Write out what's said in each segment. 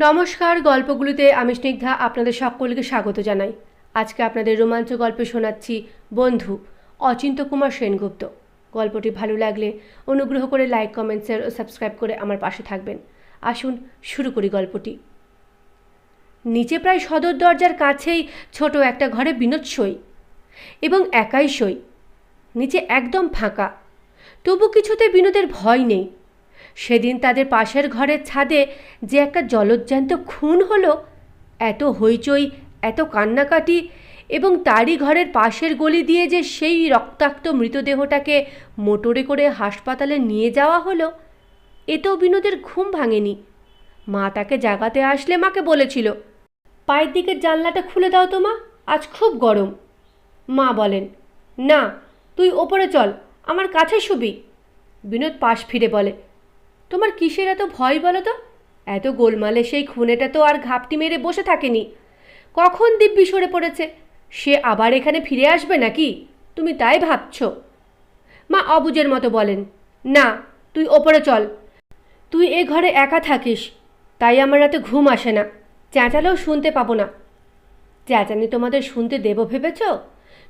নমস্কার, গল্পগুলোতে আমি স্নিগ্ধা আপনাদের সকলকে স্বাগত জানাই। আজকে আপনাদের রোমাঞ্চ গল্প শোনাচ্ছি বন্ধু, অচিন্ত্য কুমার সেনগুপ্ত। গল্পটি ভালো লাগলে অনুগ্রহ করে লাইক, কমেন্ট, শেয়ার ও সাবস্ক্রাইব করে আমার পাশে থাকবেন। আসুন শুরু করি গল্পটি। নিচে প্রায় সদর দরজার কাছেই ছোট একটা ঘরে বিনোদ সই, এবং একাই সই। নিচে একদম ফাঁকা, তবু কিছুতে বিনোদের ভয় নেই। সেদিন তাদের পাশের ঘরের ছাদে যে একটা জলজ্যান্ত খুন হলো, এত হইচই, এত কান্নাকাটি, এবং তারই ঘরের পাশের গলি দিয়ে যে সেই রক্তাক্ত মৃতদেহটাকে মোটরে করে হাসপাতালে নিয়ে যাওয়া হলো, এতেও বিনোদের ঘুম ভাঙেনি। মা তাকে জাগাতে আসলে মাকে বলেছিল, পায়ের দিকের জানলাটা খুলে দাও তো মা, আজ খুব গরম। মা বলেন, না, তুই ওপরে চল, আমার কাছে শুবি। বিনোদ পাশ ফিরে বলে, তোমার কিসের এত ভয় বলো তো? এত গোলমালে সেই খুনেটা তো আর ঘাপটি মেরে বসে থাকেনি। কখন দিব্যি সরে পড়েছে, সে আবার এখানে ফিরে আসবে নাকি তুমি তাই ভাবছ? মা অবুঝের মতো বলেন, না, তুই ওপরে চল, তুই এ ঘরে একা থাকিস, তাই আমার রাতে ঘুম আসে না, চেঁচালেও শুনতে পাবো না। চেঁচানি তোমাদের শুনতে দেব ভেবেছ?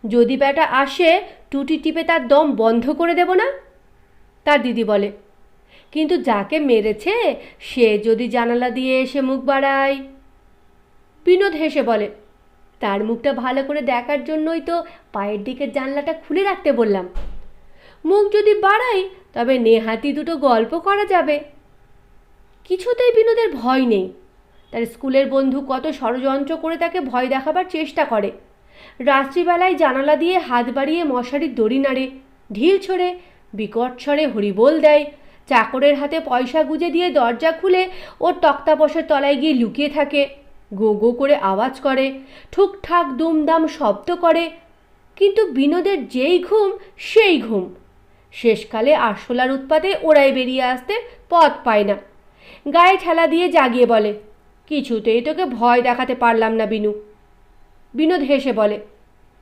যদি বেটা আসে টুটি টিপে তার দম বন্ধ করে দেব না? তার দিদি বলে, কিন্তু যাকে মেরেছে সে যদি জানালা দিয়ে এসে মুখ বাড়ায়? বিনোদ হেসে বলে, তার মুখটা ভালো করে দেখার জন্যই তো পায়ের দিকের জানলাটা খুলে রাখতে বললাম। মুখ যদি বাড়াই তবে নেহাতি দুটো গল্প করা যাবে। কিছুতেই বিনোদের ভয় নেই। তার স্কুলের বন্ধু কত ষড়যন্ত্র করে তাকে ভয় দেখাবার চেষ্টা করে। রাত্রিবেলায় জানালা দিয়ে হাত বাড়িয়ে মশারির দড়ি নাড়ে, ঢিল ছোড়ে, বিকট স্বরে হরিবোল দেয়, চাকরের হাতে পয়সা গুঁজে দিয়ে দরজা খুলে ওর তক্তাপোষের তলায় গিয়ে লুকিয়ে থাকে, গো গো করে আওয়াজ করে, ঠুকঠাক দুমদাম শব্দ করে। কিন্তু বিনোদের যেই ঘুম সেই ঘুম। শেষকালে আরশোলার উৎপাতে ওরাই বেরিয়ে আসতে পথ পায় না। গায়ে ঠেলা দিয়ে জাগিয়ে বলে, কিছুতেই তোকে ভয় দেখাতে পারলাম না বিনু। বিনোদ হেসে বলে,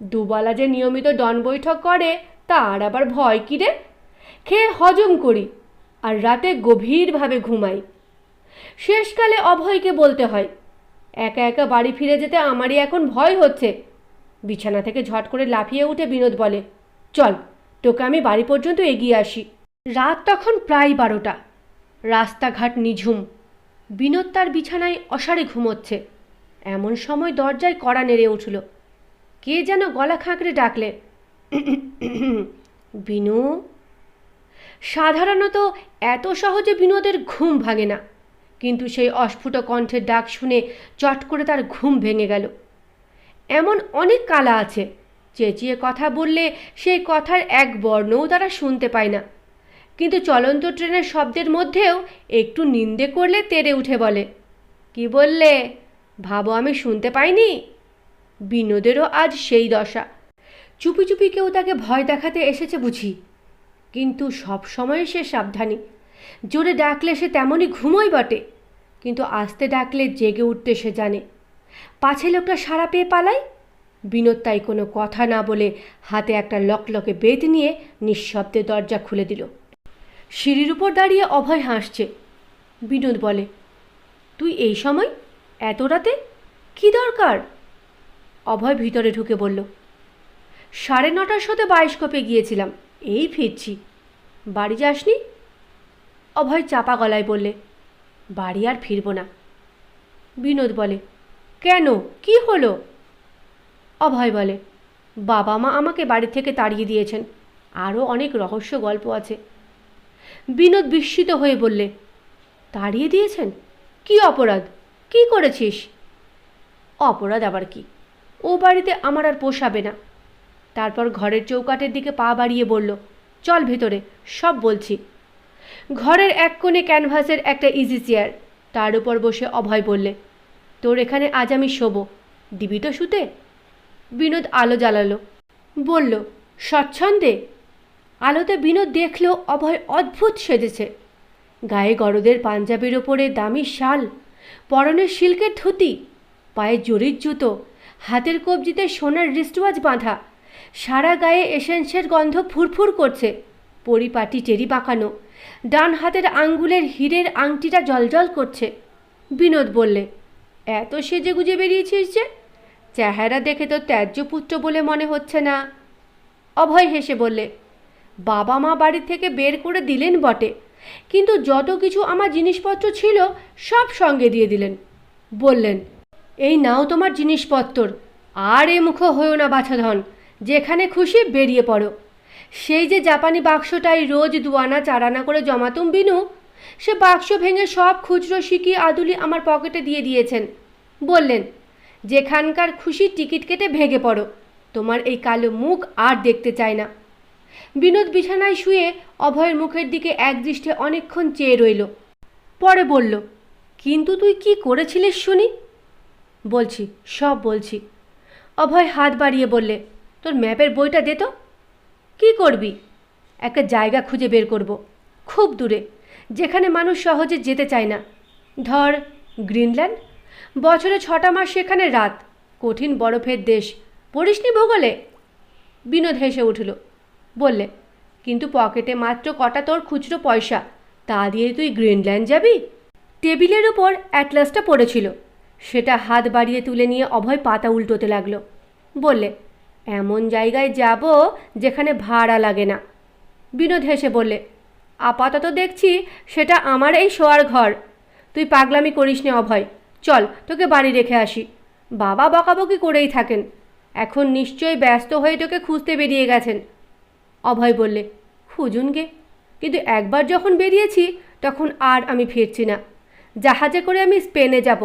দুবেলা যে নিয়মিত ডন বৈঠক করে তার আবার ভয় কী রে? খেয়ে হজম করি আর রাতে গভীরভাবে ঘুমাই। শেষকালে অভয়কে বলতে হয়, একা একা বাড়ি ফিরে যেতে আমারই এখন ভয় হচ্ছে। বিছানা থেকে ঝট করে লাফিয়ে উঠে বিনোদ বলে, চল, তোকে আমি বাড়ি পর্যন্ত এগিয়ে আসি। রাত তখন প্রায় 12টা। রাস্তাঘাট নিঝুম। বিনোদ তার বিছানায় অসাড়ে ঘুমোচ্ছে। এমন সময় দরজায় কড়া নেড়ে উঠল। কে যেন গলা খাঁকড়ে ডাকলে, বিনু। সাধারণত এত সহজে বিনোদের ঘুম ভাঙে না, কিন্তু সেই অস্ফুট কণ্ঠের ডাক শুনে চট করে তার ঘুম ভেঙে গেল। এমন অনেক কালা আছে, চেঁচিয়ে কথা বললে সেই কথার এক বর্ণও তারা শুনতে পায় না, কিন্তু চলন্ত ট্রেনের শব্দের মধ্যেও একটু নিন্দে করলে তেড়ে উঠে বলে, কি বললে? ভাবো আমি শুনতে পাইনি? বিনোদেরও আজ সেই দশা। চুপি চুপি কেউ তাকে ভয় দেখাতে এসেছে বুঝি, কিন্তু সব সময় সে সাবধানী। জোরে ডাকলে সে তেমনই ঘুমোয় বটে, কিন্তু আস্তে ডাকলে জেগে উঠতে সে জানে। পাছে লোকটা সাড়া পেয়ে পালায়। বিনোদ তাই কোনো কথা না বলে হাতে একটা লকলকে বেত নিয়ে নিঃশব্দে দরজা খুলে দিল। সিঁড়ির উপর দাঁড়িয়ে অভয় হাসছে। বিনোদ বলে, তুই এই সময়, এত রাতে, কি দরকার? অভয় ভিতরে ঢুকে বলল, 9:30টার সাথে বায়োস্কোপে গিয়েছিলাম, এই ফিরছি। বাড়ি যাসনি? অভয় চাপা গলায় বললে, বাড়ি আর ফিরব না। বিনোদ বলে, কেন, কি হলো? অভয় বলে, বাবা মা আমাকে বাড়ি থেকে তাড়িয়ে দিয়েছেন, আরও অনেক রহস্য গল্প আছে। বিনোদ বিস্মিত হয়ে বললে, তাড়িয়ে দিয়েছেন? কি অপরাধ, কি করেছিস? অপরাধ আবার কি, ও বাড়িতে আমার আর পোষাবে না। তারপর ঘরের চৌকাঠের দিকে পা বাড়িয়ে বলল, চল ভেতরে, সব বলছি। ঘরের এক কোণে ক্যানভাসের একটা ইজি চেয়ার, তার উপর বসে অভয় বললে, তোর এখানে আজ আমি শোবো, দিবি তো শুতে? বিনোদ আলো জ্বালালো, বলল, স্বচ্ছন্দে। আলোতে বিনোদ দেখল অভয় অদ্ভুত সেজেছে। গায়ে গরদের পাঞ্জাবির ওপরে দামি শাল, পরনে সিল্কের ধুতি, পায়ে জরির জুতো, হাতের কবজিতে সোনার রিস্টওয়াচ বাঁধা, সারা গায়ে এসেন্সের গন্ধ ফুরফুর করছে, পরিপাটি টেরি বাঁকানো, ডান হাতের আঙ্গুলের হীরের আংটিটা জলজল করছে। বিনোদ বললে, এত সেজেগুজে বেরিয়েছিস যে? চেহারা দেখে তো ত্যায্য পুত্র বলে মনে হচ্ছে না। অভয় হেসে বললে, বাবা মা বাড়ি থেকে বের করে দিলেন বটে, কিন্তু যত কিছু আমার জিনিসপত্র ছিল সব সঙ্গে দিয়ে দিলেন। বললেন, এই নাও তোমার জিনিসপত্র, আর এ মুখো হয়েও না বাছাধন, যেখানে খুশি বেরিয়ে পড়ো। সেই যে জাপানি বাক্সটাই রোজ 2 আনা 4 আনা করে জমাতুম বিনু, সে বাক্স ভেঙে সব খুচরো সিকি আদুলি আমার পকেটে দিয়ে দিয়েছেন। বললেন, যেখানকার খুশি টিকিট কেটে ভেগে পড়ো, তোমার এই কালো মুখ আর দেখতে চাই না। বিনোদ বিছানায় শুয়ে অভয়ের মুখের দিকে একদৃষ্টে অনেকক্ষণ চেয়ে রইল। পরে বলল, কিন্তু তুই কি করেছিলিস শুনি? বলছি, সব বলছি। অভয় হাত বাড়িয়ে বললে, তোর ম্যাপের বইটা দে তো। কী করবি? একটা জায়গা খুঁজে বের করব, খুব দূরে, যেখানে মানুষ সহজে যেতে চায় না। ধর গ্রিনল্যান্ড। বছরে 6টা মাস সেখানে রাত, কঠিন বরফের দেশ। পড়িসনি ভূগোলে? বিনোদ হেসে উঠল। বললে, কিন্তু পকেটে মাত্র কটা তোর খুচরো পয়সা, তা দিয়ে তুই গ্রিনল্যান্ড যাবি? টেবিলের ওপর অ্যাটলাসটা পড়েছিল, সেটা হাত বাড়িয়ে তুলে নিয়ে অভয় পাতা উল্টোতে লাগলো। বললে, এমন জায়গায় যাব যেখানে ভাড়া লাগে না। বিনোদ হেসে বললে, আপাতত দেখছি সেটা আমার এই শোয়ার ঘর। তুই পাগলামি করিস নে অভয়, চল তোকে বাড়ি রেখে আসি। বাবা বকাবকি করেই থাকেন, এখন নিশ্চয়ই ব্যস্ত হয়ে তোকে খুঁজতে বেরিয়ে গেছেন। অভয় বললে, খুঁজুন গে, কিন্তু একবার যখন বেরিয়েছি তখন আর আমি ফিরছি না। জাহাজে করে আমি স্পেনে যাব,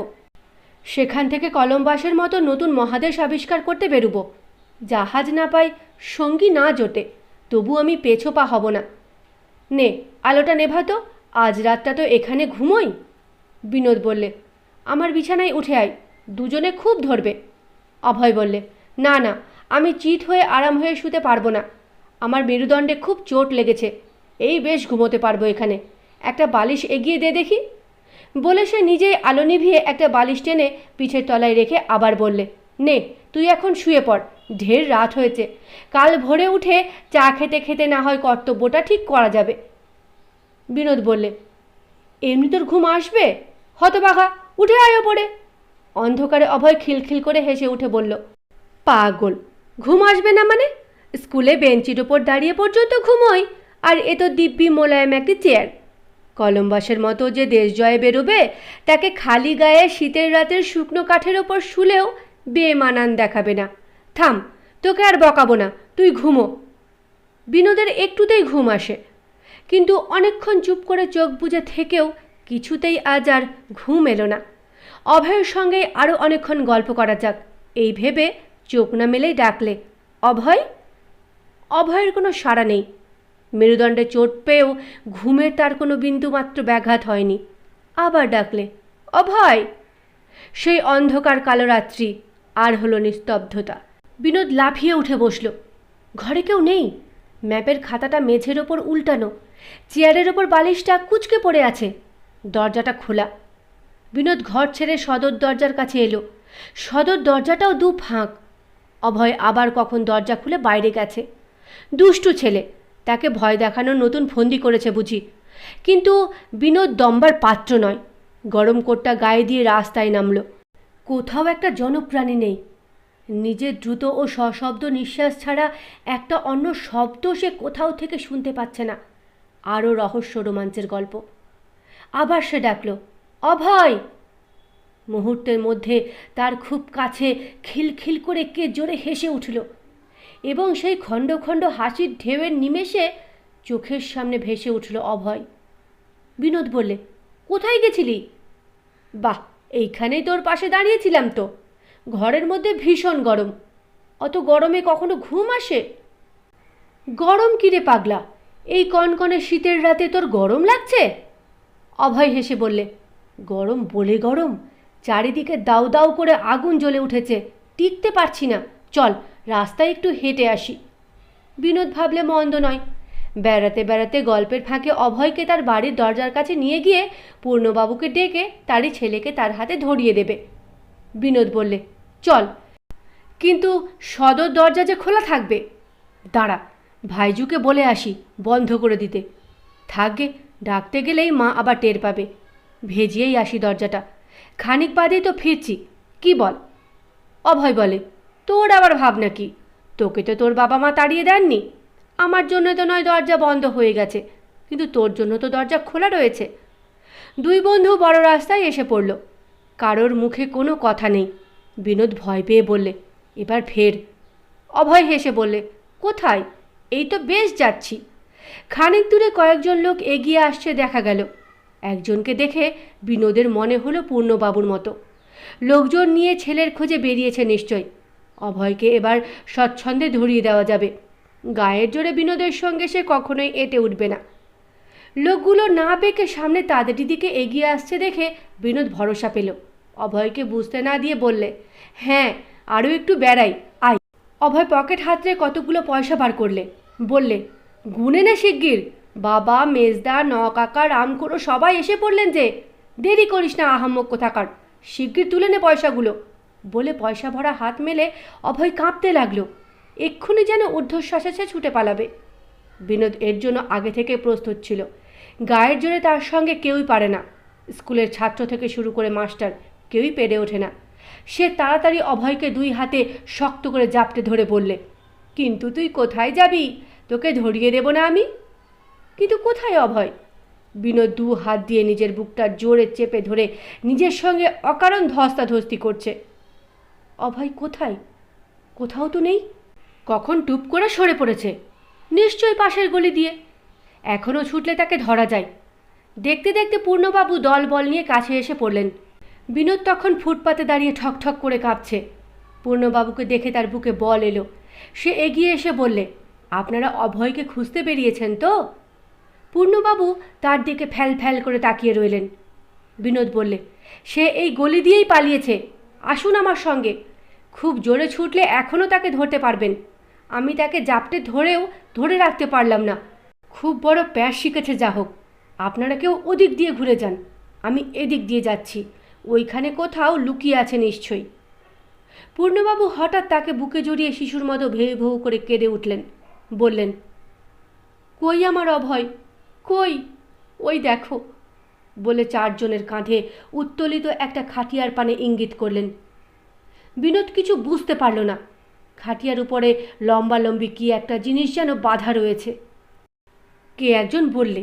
সেখান থেকে কলম্বাসের মতো নতুন মহাদেশ আবিষ্কার করতে বেরোবো। জাহাজ না পাই, সঙ্গী না জোটে, তবু আমি পেছোপা হব না। নে আলোটা নেভাতো, আজ রাতটা তো এখানে ঘুমোই। বিনোদ বললে, আমার বিছানায় উঠে আয়, দুজনে খুব ধরবে। অভয় বললে, না না, আমি চিত হয়ে আরাম হয়ে শুতে পারবো না, আমার মেরুদণ্ডে খুব চোট লেগেছে। এই বেশ ঘুমোতে পারবো এখানে, একটা বালিশ এগিয়ে দে দেখি। বলে সে নিজেই আলো নিভিয়ে একটা বালিশ টেনে পিঠের তলায় রেখে আবার বললে, নে তুই এখন শুয়ে পড়, ঢের রাত হয়েছে, কাল ভোরে উঠে চা খেতে খেতে না হয় কর্তব্যটা ঠিক করা যাবে। বিনোদ বললে, এমনি তোর ঘুম আসবে? হতবাঘা, উঠে আয় ওপরে। অন্ধকারে অভয় খিলখিল করে হেসে উঠে বলল, পাগল, ঘুম আসবে না মানে? স্কুলে বেঞ্চির ওপর দাঁড়িয়ে পর্যন্ত ঘুমোই, আর এ তো দিব্যি মোলায়েম একটি চেয়ার। কলম্বাসের মতো যে দেশ জয়ে বেরোবে, তাকে খালি গায়ে শীতের রাতের শুকনো কাঠের ওপর শুলেও বেমানান দেখাবে না। থাম, তোকে আর বকাবো না, তুই ঘুমো। বিনোদের একটুতেই ঘুম আসে, কিন্তু অনেকক্ষণ চুপ করে চোখ বুজে থেকেও কিছুতেই আজ আর ঘুম এলো না। অভয়ের সঙ্গে আরও অনেকক্ষণ গল্প করা যাক, এই ভেবে চোখ না মেলেই ডাকলে, অভয়। অভয়ের কোনো সাড়া নেই। মেরুদণ্ডে চোট পেয়েও ঘুমের তার কোনো বিন্দুমাত্র ব্যাঘাত হয়নি। আবার ডাকলে, অভয়। সেই অন্ধকার কালো রাত্রি, আর হলো নিস্তব্ধতা। বিনোদ লাফিয়ে উঠে বসল। ঘরে কেউ নেই। ম্যাপের খাতাটা মেঝের ওপর উল্টানো, চেয়ারের ওপর বালিশটা কুঁচকে পড়ে আছে, দরজাটা খোলা। বিনোদ ঘর ছেড়ে সদর দরজার কাছে এলো। সদর দরজাটাও দু ফাঁক। অভয় আবার কখন দরজা খুলে বাইরে গেছে। দুষ্টু ছেলে, তাকে ভয় দেখানোর নতুন ফন্দি করেছে বুঝি। কিন্তু বিনোদ দম্বার পাত্র নয়। গরম কোটটা গায়ে দিয়ে রাস্তায় নামল। কোথাও একটা জনপ্রাণী নেই। নিজের দ্রুত ও সশব্দ নিঃশ্বাস ছাড়া একটা অন্য শব্দ সে কোথাও থেকে শুনতে পাচ্ছে না। আরও রহস্য রোমাঞ্চের গল্প। আবার সে ডাকল, অভয়। মুহূর্তের মধ্যে তার খুব কাছে খিলখিল করে কে জোরে হেসে উঠল, এবং সেই খণ্ড খণ্ড হাসির ঢেউয়ের নিমেষে চোখের সামনে ভেসে উঠল অভয়। বিনোদ বললে, কোথায় গেছিলি? বাহ, এইখানেই তোর পাশে দাঁড়িয়েছিলাম তো। ঘরের মধ্যে ভীষণ গরম, অত গরমে কখনো ঘুম আসে? গরম কিরে পাগলা, এই কনকনে শীতের রাতে তোর গরম লাগছে? অভয় হেসে বললে, গরম বলে গরম, চারিদিকে দাউ দাউ করে আগুন জ্বলে উঠেছে, টিকতে পারছি না, চল রাস্তায় একটু হেঁটে আসি। বিনোদ ভাবলে মন্দ নয়। বেড়াতে বেড়াতে গল্পের ফাঁকে অভয়কে তার বাড়ির দরজার কাছে নিয়ে গিয়ে পূর্ণবাবুকে ডেকে তারই ছেলেকে তার হাতে ধরিয়ে দেবে। বিনোদ বললে, চল, কিন্তু সদর দরজা যে খোলা থাকবে। দাঁড়া, ভাইজুকে বলে আসি বন্ধ করে দিতে। থাকবে, ডাকতে গেলেই মা আবার টের পাবে। ভেজিয়েই আসি দরজাটা, খানিক বাদেই তো ফিরছি, কি বল? অভয় বলে, তোর আবার ভাবনা কি? তোকে তো তোর বাবা মা তাড়িয়ে দেননি। আমার জন্য তো নয় দরজা বন্ধ হয়ে গেছে, কিন্তু তোর জন্য তো দরজা খোলা রয়েছে। দুই বন্ধু বড় রাস্তায় এসে পড়ল। কারোর মুখে কোনো কথা নেই। বিনোদ ভয় পেয়ে বললে, এবার ফের। অভয় হেসে বললে, কোথায়? এই তো বেশ যাচ্ছি। খানিক দূরে কয়েকজন লোক এগিয়ে আসছে দেখা গেল। একজনকে দেখে বিনোদের মনে হলো পূর্ণবাবুর মতো। লোকজন নিয়ে ছেলের খোঁজে বেরিয়েছে নিশ্চয়। অভয়কে এবার স্বচ্ছন্দে ধরিয়ে দেওয়া যাবে। গায়ের জোরে বিনোদের সঙ্গে সে কখনোই এঁটে উঠবে না। লোকগুলো না বেঁকে সামনে তাদের দিকে এগিয়ে আসছে দেখে বিনোদ ভরসা পেল। অভয়কে বুঝতে না দিয়ে বললে, হ্যাঁ, আরও একটু বেড়াই, আয়। অভয় পকেট হাতড়ে কতগুলো পয়সা বার করলে, বললে, গুনে নে শিগগির। বাবা, মেজদা, কাকা, রামখুড়ো সবাই এসে পড়লেন যে। দেরি করিস না আহাম্মক কোথাকার, শিগগির তুলে নে পয়সাগুলো। বলে পয়সা ভরা হাত মেলে অভয় কাঁপতে লাগলো। এক্ষুনি যেন ঊর্ধ্বশ্বাসে সে ছুটে পালাবে। বিনোদ এর জন্য আগে থেকে প্রস্তুত ছিল। গায়ের জোরে তার সঙ্গে কেউই পারে না। স্কুলের ছাত্র থেকে শুরু করে মাস্টার কেউই পেরে ওঠে না। সে তাড়াতাড়ি অভয়কে দুই হাতে শক্ত করে জাপটে ধরে বললে, কিন্তু তুই কোথায় যাবি? তোকে ধরিয়ে দেব না আমি। কিন্তু কোথায় অভয়? বিনোদ দু হাত দিয়ে নিজের বুকটা জোরে চেপে ধরে নিজের সঙ্গে অকারণ ধস্তাধস্তি করছে। অভয় কোথায়? কোথাও তো নেই। কখন টুপ করে সরে পড়েছে, নিশ্চয়ই পাশের গলি দিয়ে। এখনও ছুটলে তাকে ধরা যায়। দেখতে দেখতে পূর্ণবাবু দল বল নিয়ে কাছে এসে পড়লেন। বিনোদ তখন ফুটপাতে দাঁড়িয়ে ঠকঠক করে কাঁপছে। পূর্ণবাবুকে দেখে তার বুকে বল এলো। সে এগিয়ে এসে বললে, আপনারা অভয়কে খুঁজতে বেরিয়েছেন তো? পূর্ণবাবু তার দিকে ফ্যাল ফ্যাল করে তাকিয়ে রইলেন। বিনোদ বললে, সে এই গলি দিয়েই পালিয়েছে, আসুন আমার সঙ্গে। খুব জোরে ছুটলে এখনও তাকে ধরতে পারবেন। আমি তাকে জাপটে ধরেও ধরে রাখতে পারলাম না। খুব বড় প্যাস শিখেছে যা হোক। আপনারা কেউ ওদিক দিয়ে ঘুরে যান, আমি এদিক দিয়ে যাচ্ছি। ওইখানে কোথাও লুকিয়ে আছে নিশ্চয়ই। পূর্ণবাবু হঠাৎ তাকে বুকে জড়িয়ে শিশুর মতো ভেউ ভেউ করে কেঁদে উঠলেন। বললেন, কই আমার অভয়, কই? ওই দেখো। বলে চারজনের কাঁধে উত্তোলিত একটা খাটিয়ার পানে ইঙ্গিত করলেন। বিনোদ কিছু বুঝতে পারল না। খাটিয়ার উপরে লম্বালম্বি কি একটা জিনিস যেন বাঁধা রয়েছে। কে একজন বললে,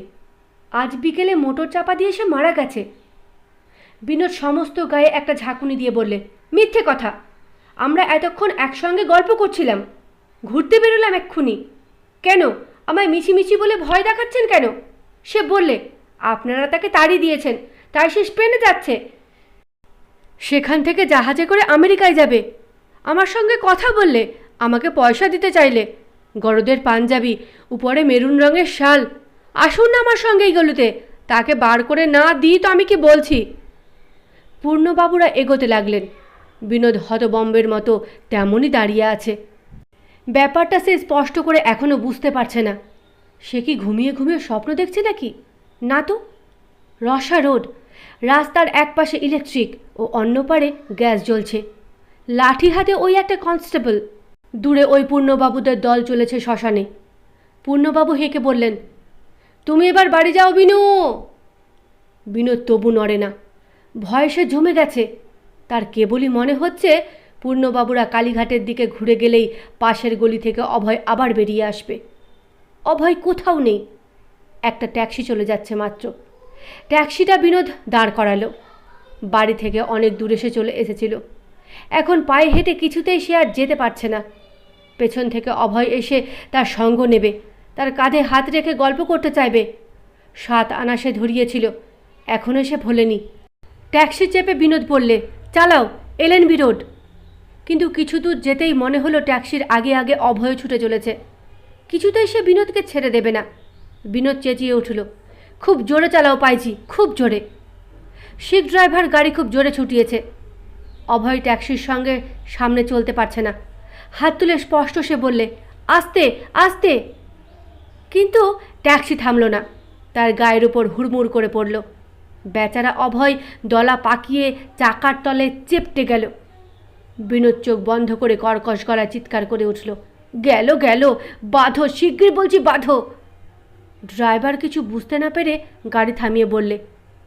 আজ বিকেলে মোটর চাপা দিয়ে সে মারা গেছে। বিনোদ সমস্ত গায়ে একটা ঝাঁকুনি দিয়ে বললে, মিথ্যে কথা। আমরা এতক্ষণ একসঙ্গে গল্প করছিলাম, ঘুরতে বেরোলাম এক্ষুনি। কেন আমায় মিছিমিছি বলে ভয় দেখাচ্ছেন কেন? সে বললে, আপনারা তাকে তাড়িয়ে দিয়েছেন, তাই সে স্পেনে যাচ্ছে। সেখান থেকে জাহাজে করে আমেরিকায় যাবে। আমার সঙ্গে কথা বললে, আমাকে পয়সা দিতে চাইলে। গরদের পাঞ্জাবি, উপরে মেরুন রঙের শাল। আসুন না আমার সঙ্গে এইগুলোতে, তাকে বার করে না দিই তো আমি কি বলছি। পূর্ণবাবুরা এগোতে লাগলেন। বিনোদ হতবম্বের মতো তেমনই দাঁড়িয়ে আছে। ব্যাপারটা সে স্পষ্ট করে এখনও বুঝতে পারছে না। সে কি ঘুমিয়ে ঘুমিয়ে স্বপ্ন দেখছে নাকি? না তো। রসা রোড, রাস্তার এক পাশে ইলেকট্রিক ও অন্য পারে গ্যাস জ্বলছে। লাঠি হাতে ওই একটা কনস্টেবল। দূরে ওই পূর্ণবাবুদের দল চলেছে শ্মশানে। পূর্ণবাবু হেঁকে বললেন, তুমি এবার বাড়ি যাও বিনু। বিনোদ তবু নড়ে না। ভয়ে সে জমে গেছে। তার কেবলই মনে হচ্ছে পূর্ণবাবুরা কালীঘাটের দিকে ঘুরে গেলেই পাশের গলি থেকে অভয় আবার বেরিয়ে আসবে। অভয় কোথাও নেই। একটা ট্যাক্সি চলে যাচ্ছে মাত্র। ট্যাক্সিটা বিনোদ দাঁড় করালো। বাড়ি থেকে অনেক দূরে সে চলে এসেছিল। এখন পায়ে হেঁটে কিছুতেই সে আর যেতে পারছে না। পেছন থেকে অভয় এসে তার সঙ্গ নেবে, তার কাঁধে হাত রেখে গল্প করতে চাইবে। 7 আনা সে ধরিয়েছিল, এখনও সে ভোলেনি। ট্যাক্সি চেপে বিনোদ বললে, চালাও এলএনবি রোড। কিন্তু কিছু দূর যেতেই মনে হলো ট্যাক্সির আগে আগে অভয় ছুটে চলেছে। কিছুতেই সে বিনোদকে ছেড়ে দেবে না। বিনোদ চেঁচিয়ে উঠল, খুব জোরে চালাও পাইছি, খুব জোরে। শিখ ড্রাইভার গাড়ি খুব জোরে ছুটিয়েছে। অভয় ট্যাক্সির সঙ্গে সামনে চলতে পারছে না। হাত তুলে স্পষ্ট সে বললে, আস্তে আস্তে। কিন্তু ট্যাক্সি থামল না। তার গায়ের উপর হুড়মুড় করে পড়ল। বেচারা অভয় দলা পাকিয়ে চাকার তলে চেপটে গেল। বিনোদ চোখ বন্ধ করে কর্কশ গলায় চিৎকার করে উঠল, গেল গেল, বাঁধো, শিগগির বলছি বাঁধো। ড্রাইভার কিছু বুঝতে না পেরে গাড়ি থামিয়ে বললে,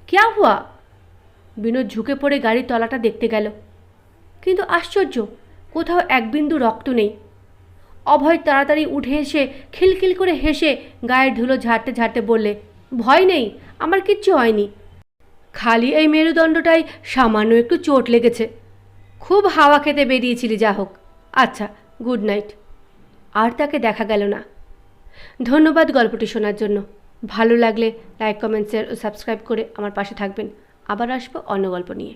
ক্যা হুয়া? বিনোদ ঝুঁকে পড়ে গাড়ির তলাটা দেখতে গেল, কিন্তু আশ্চর্য, কোথাও এক বিন্দু রক্ত নেই। অভয় তাড়াতাড়ি উঠে এসে খিলখিল করে হেসে গায়ের ধুলো ঝাড়তে ঝাড়তে বললে, ভয় নেই, আমার কিচ্ছু হয়নি, খালি এই মেরুদণ্ডটাই সামান্য একটু চোট লেগেছে। খুব হাওয়া খেতে বেরিয়েছিলি, যা হোক। আচ্ছা, গুড নাইট। আর তাকে দেখা গেল না। ধন্যবাদ গল্পটি শোনার জন্য। ভালো লাগলে লাইক, কমেন্ট, শেয়ার ও সাবস্ক্রাইব করে আমার পাশে থাকবেন। আবার আসবো অন্য গল্প নিয়ে।